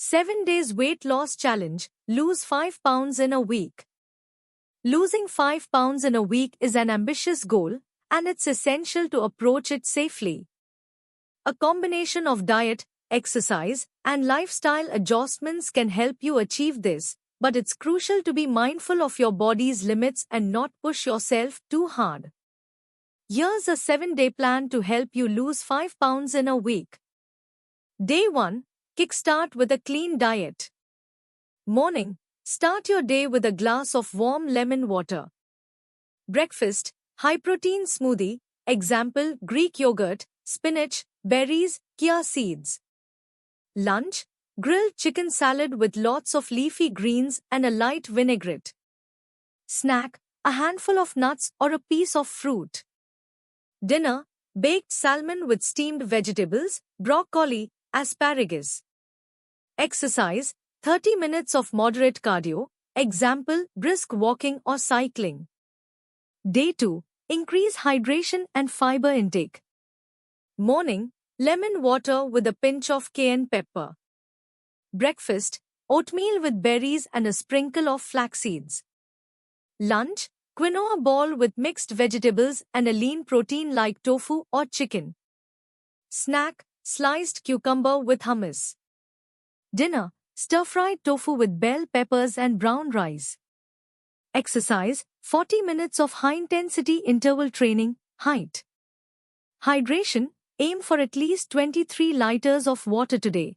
7 Days Weight Loss Challenge. Lose 5 pounds in a week. Losing 5 pounds in a week is an ambitious goal, and it's essential to approach it safely. A combination of diet, exercise, and lifestyle adjustments can help you achieve this, but it's crucial to be mindful of your body's limits and not push yourself too hard. Here's a 7-day plan to help you lose 5 pounds in a week. Day 1. Kickstart with a clean diet. Morning. Start your day with a glass of warm lemon water. Breakfast. High-protein smoothie, example Greek yogurt, spinach, berries, chia seeds. Lunch. Grilled chicken salad with lots of leafy greens and a light vinaigrette. Snack. A handful of nuts or a piece of fruit. Dinner. Baked salmon with steamed vegetables, broccoli, asparagus. Exercise. 30 minutes of moderate cardio, example brisk walking or cycling. Day 2. Increase hydration and fiber intake. Morning. Lemon water with a pinch of cayenne pepper. Breakfast. Oatmeal with berries and a sprinkle of flax seeds. Lunch. Quinoa ball with mixed vegetables and a lean protein like tofu or chicken. Snack. Sliced cucumber with hummus. Dinner. Stir-fried tofu with bell peppers and brown rice. Exercise. 40 minutes of high-intensity interval training, height. Hydration. Aim for at least 23 liters of water today.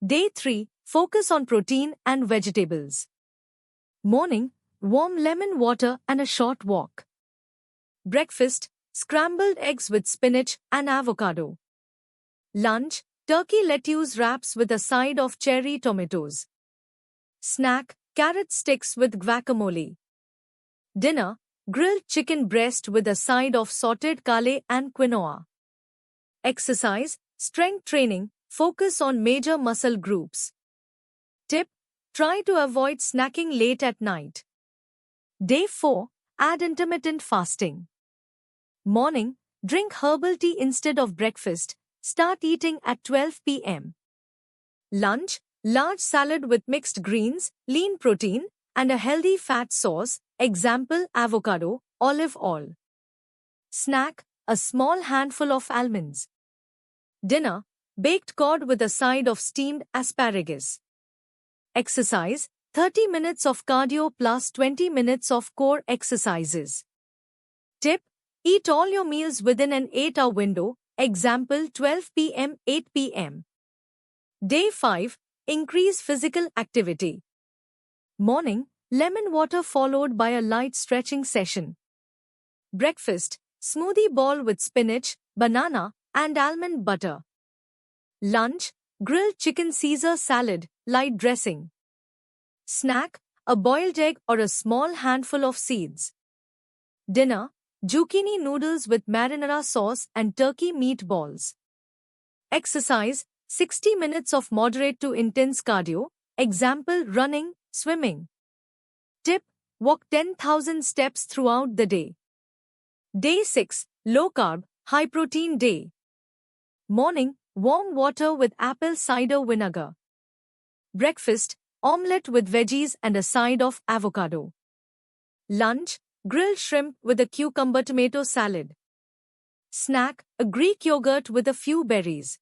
Day 3. Focus on protein and vegetables. Morning. Warm lemon water and a short walk. Breakfast. Scrambled eggs with spinach and avocado. Lunch. Turkey lettuce wraps with a side of cherry tomatoes. Snack. Carrot sticks with guacamole. Dinner. Grilled chicken breast with a side of sautéed kale and quinoa. Exercise. Strength training. Focus on major muscle groups. Tip. Try to avoid snacking late at night. Day 4. Add intermittent fasting. Morning. Drink herbal tea instead of breakfast. Start eating at 12 p.m. Lunch. Large salad with mixed greens, lean protein, and a healthy fat source, example avocado, olive oil. Snack. A small handful of almonds. Dinner. Baked cod with a side of steamed asparagus. Exercise. 30 minutes of cardio plus 20 minutes of core exercises. Tip. Eat all your meals within an 8-hour window, example 12 p.m. 8 p.m. Day 5. Increase physical activity. Morning. Lemon water followed by a light stretching session. Breakfast. Smoothie bowl with spinach, banana, and almond butter. Lunch. Grilled chicken Caesar salad, light dressing. Snack. A boiled egg or a small handful of seeds. Dinner. Zucchini noodles with marinara sauce and turkey meatballs. Exercise. 60 minutes of moderate to intense cardio, example running, swimming. Tip. Walk 10,000 steps throughout the day. Day 6. Low carb, high protein day. Morning. Warm water with apple cider vinegar. Breakfast. Omelette with veggies and a side of avocado. Lunch. Grilled shrimp with a cucumber tomato salad. Snack. A Greek yogurt with a few berries.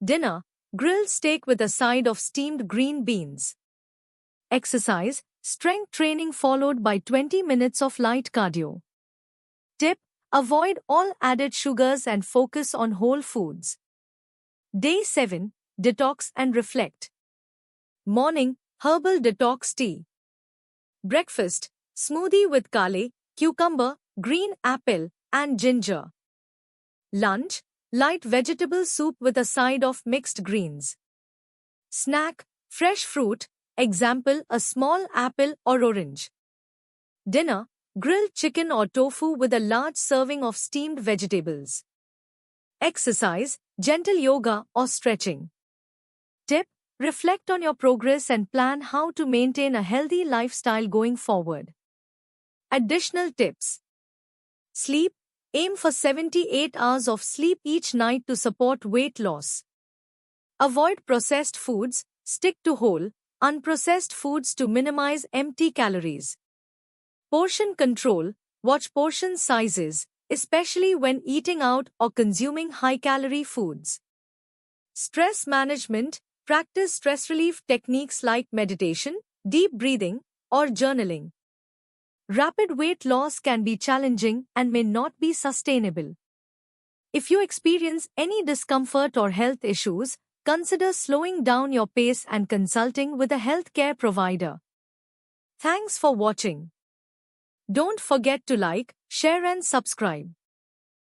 Dinner. Grilled steak with a side of steamed green beans. Exercise. Strength training followed by 20 minutes of light cardio. Tip. Avoid all added sugars and focus on whole foods. Day 7. Detox and reflect. Morning. Herbal detox tea. Breakfast. Smoothie with kale, cucumber, green apple, and ginger. Lunch. Light vegetable soup with a side of mixed greens. Snack. Fresh fruit, example a small apple or orange. Dinner. Grilled chicken or tofu with a large serving of steamed vegetables. Exercise. Gentle yoga or stretching. Tip. Reflect on your progress and plan how to maintain a healthy lifestyle going forward. Additional tips. Sleep. Aim for 78 hours of sleep each night to support weight loss. Avoid processed foods, stick to whole, unprocessed foods to minimize empty calories. Portion control, watch portion sizes, especially when eating out or consuming high-calorie foods. Stress management, practice stress relief techniques like meditation, deep breathing, or journaling. Rapid weight loss can be challenging and may not be sustainable. If you experience any discomfort or health issues, consider slowing down your pace and consulting with a healthcare provider. Thanks for watching. Don't forget to like, share and subscribe.